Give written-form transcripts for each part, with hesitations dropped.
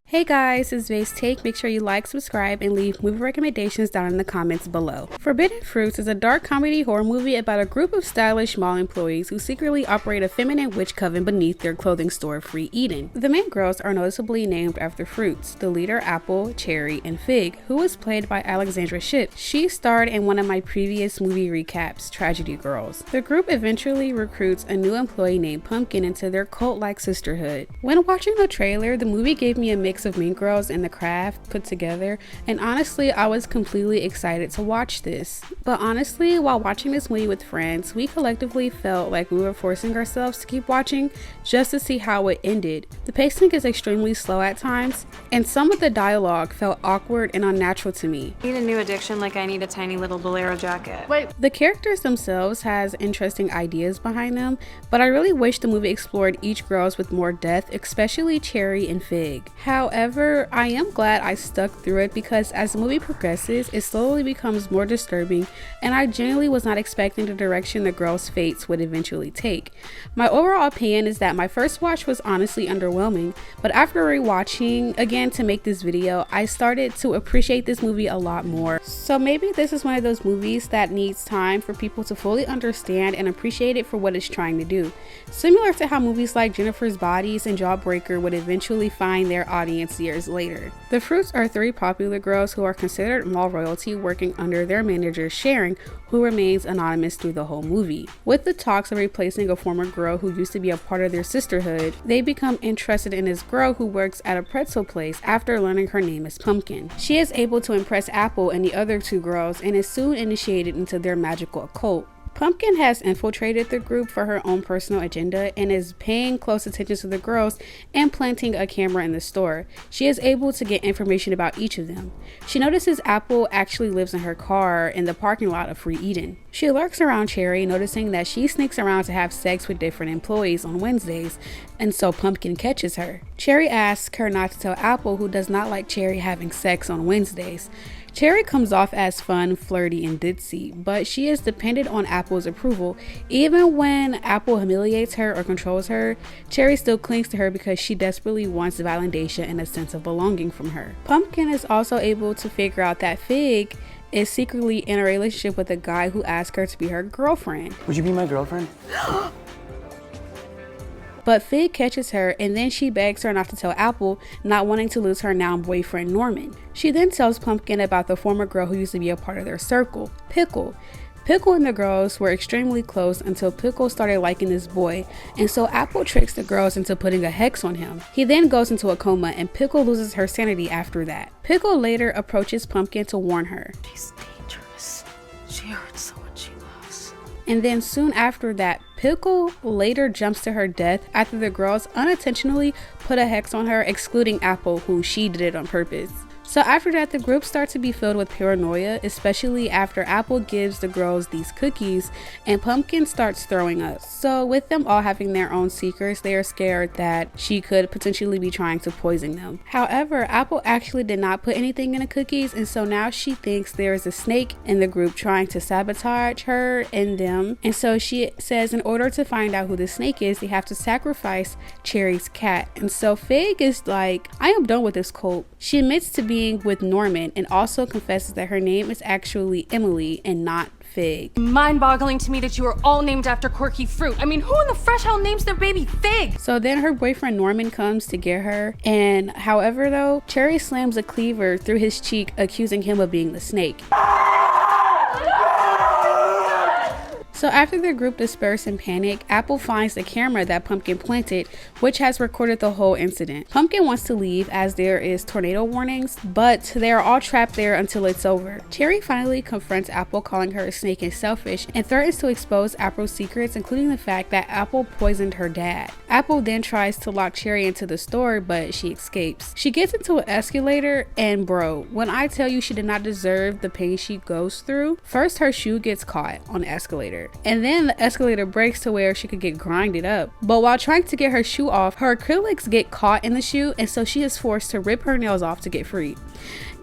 Hey guys, it's Vase Take. Make sure you like, subscribe, and leave movie recommendations down in the comments below. Forbidden Fruits is a dark comedy horror movie about a group of stylish mall employees who secretly operate a feminine witch coven beneath their clothing store Free Eden. The main girls are noticeably named after fruits, the leader Apple, Cherry, and Fig, who was played by Alexandra Shipp. She starred in one of my previous movie recaps, Tragedy Girls. The group eventually recruits a new employee named Pumpkin into their cult-like sisterhood. When watching the trailer, the movie gave me a mix of Mean Girls and The Craft put together, and honestly I was completely excited to watch this. But honestly, while watching this movie with friends, we collectively felt like we were forcing ourselves to keep watching just to see how it ended. The pacing is extremely slow at times, and some of the dialogue felt awkward and unnatural to me. I need a new addiction like I need a tiny little bolero jacket. Wait, the characters themselves has interesting ideas behind them, but I really wish the movie explored each girls with more depth, especially Cherry and Fig. However, I am glad I stuck through it because as the movie progresses, it slowly becomes more disturbing, and I genuinely was not expecting the direction the girls' fates would eventually take. My overall opinion is that my first watch was honestly underwhelming, but after rewatching again to make this video, I started to appreciate this movie a lot more. So maybe this is one of those movies that needs time for people to fully understand and appreciate it for what it's trying to do. Similar to how movies like Jennifer's Bodies and Jawbreaker would eventually find their audience years later. The Fruits are three popular girls who are considered mall royalty working under their manager Sharon, who remains anonymous through the whole movie. With the talks of replacing a former girl who used to be a part of their sisterhood, they become interested in this girl who works at a pretzel place after learning her name is Pumpkin. She is able to impress Apple and the other two girls and is soon initiated into their magical occult. Pumpkin has infiltrated the group for her own personal agenda and is paying close attention to the girls and planting a camera in the store. She is able to get information about each of them. She notices Apple actually lives in her car in the parking lot of Free Eden. She lurks around Cherry, noticing that she sneaks around to have sex with different employees on Wednesdays, and so Pumpkin catches her. Cherry asks her not to tell Apple, who does not like Cherry having sex on Wednesdays. Cherry comes off as fun, flirty, and ditzy, but she is dependent on Apple's approval. Even when Apple humiliates her or controls her, Cherry still clings to her because she desperately wants validation and a sense of belonging from her. Pumpkin is also able to figure out that Fig is secretly in a relationship with a guy who asked her to be her girlfriend. Would you be my girlfriend? But Fig catches her, and then she begs her not to tell Apple, not wanting to lose her now boyfriend Norman. She then tells Pumpkin about the former girl who used to be a part of their circle, Pickle. Pickle and the girls were extremely close until Pickle started liking this boy, and so Apple tricks the girls into putting a hex on him. He then goes into a coma, and Pickle loses her sanity after that. Pickle later approaches Pumpkin to warn her. She's dangerous. She hurts someone she loves. And then soon after that, Pickle later jumps to her death after the girls unintentionally put a hex on her, excluding Apple, who she did it on purpose. So after that, the group starts to be filled with paranoia, especially after Apple gives the girls these cookies and Pumpkin starts throwing up. So with them all having their own secrets, they are scared that she could potentially be trying to poison them. However, Apple actually did not put anything in the cookies, and so now she thinks there is a snake in the group trying to sabotage her and them. And so she says in order to find out who the snake is, they have to sacrifice Cherry's cat. And so Fig is like, I am done with this cult. She admits to being with Norman and also confesses that her name is actually Emily and not Fig. Mind-boggling to me that you are all named after quirky fruit. I mean, who in the fresh hell names their baby Fig? So then her boyfriend Norman comes to get her, and however though, Cherry slams a cleaver through his cheek, accusing him of being the snake. So after the group disperse in panic, Apple finds the camera that Pumpkin planted, which has recorded the whole incident. Pumpkin wants to leave as there is tornado warnings, but they are all trapped there until it's over. Cherry finally confronts Apple, calling her a snake and selfish, and threatens to expose Apple's secrets, including the fact that Apple poisoned her dad. Apple then tries to lock Cherry into the store, but she escapes. She gets into an escalator, and bro, when I tell you she did not deserve the pain she goes through, first her shoe gets caught on the escalator, and then the escalator breaks to where she could get grinded up. But while trying to get her shoe off, her acrylics get caught in the shoe, and so she is forced to rip her nails off to get free.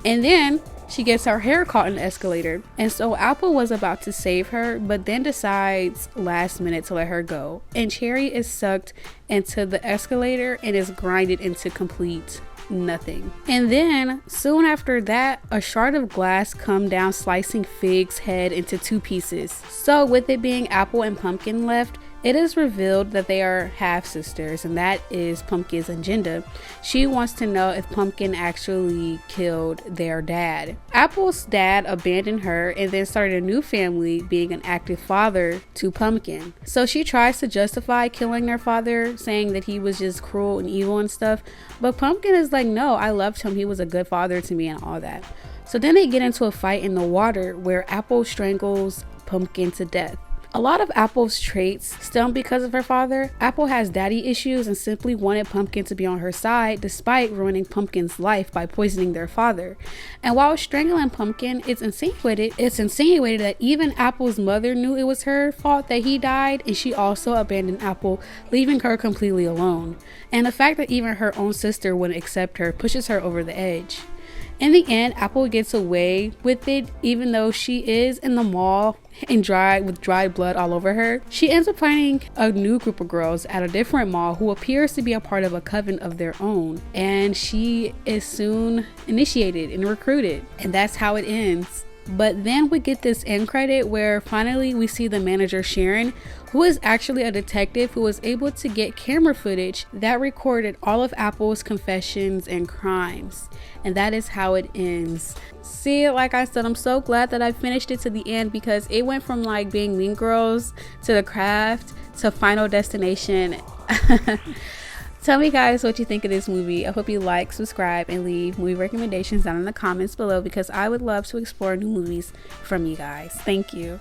And then she gets her hair caught in the escalator. And so Apple was about to save her, but then decides last minute to let her go. And Cherry is sucked into the escalator and is grinded into complete nothing. And then soon after that, a shard of glass come down, slicing Fig's head into 2 pieces. So with it being Apple and Pumpkin left, it is revealed that they are half sisters, and that is Pumpkin's agenda. She wants to know if Pumpkin actually killed their dad. Apple's dad abandoned her and then started a new family, being an active father to Pumpkin. So she tries to justify killing their father, saying that he was just cruel and evil and stuff. But Pumpkin is like, no, I loved him. He was a good father to me and all that. So then they get into a fight in the water where Apple strangles Pumpkin to death. A lot of Apple's traits stem because of her father. Apple has daddy issues and simply wanted Pumpkin to be on her side despite ruining Pumpkin's life by poisoning their father. And while strangling Pumpkin, it's insinuated that even Apple's mother knew it was her fault that he died, and she also abandoned Apple, leaving her completely alone. And the fact that even her own sister wouldn't accept her pushes her over the edge. In the end, Apple gets away with it, even though she is in the mall and with dried blood all over her. She ends up finding a new group of girls at a different mall who appears to be a part of a coven of their own, and she is soon initiated and recruited, and that's how it ends. But then we get this end credit where finally we see the manager Sharon, who is actually a detective who was able to get camera footage that recorded all of Apple's confessions and crimes. And that is how it ends. See, like I said, I'm so glad that I finished it to the end, because it went from like being Mean Girls to The Craft to Final Destination. Tell me guys what you think of this movie. I hope you like, subscribe, and leave movie recommendations down in the comments below, because I would love to explore new movies from you guys. Thank you.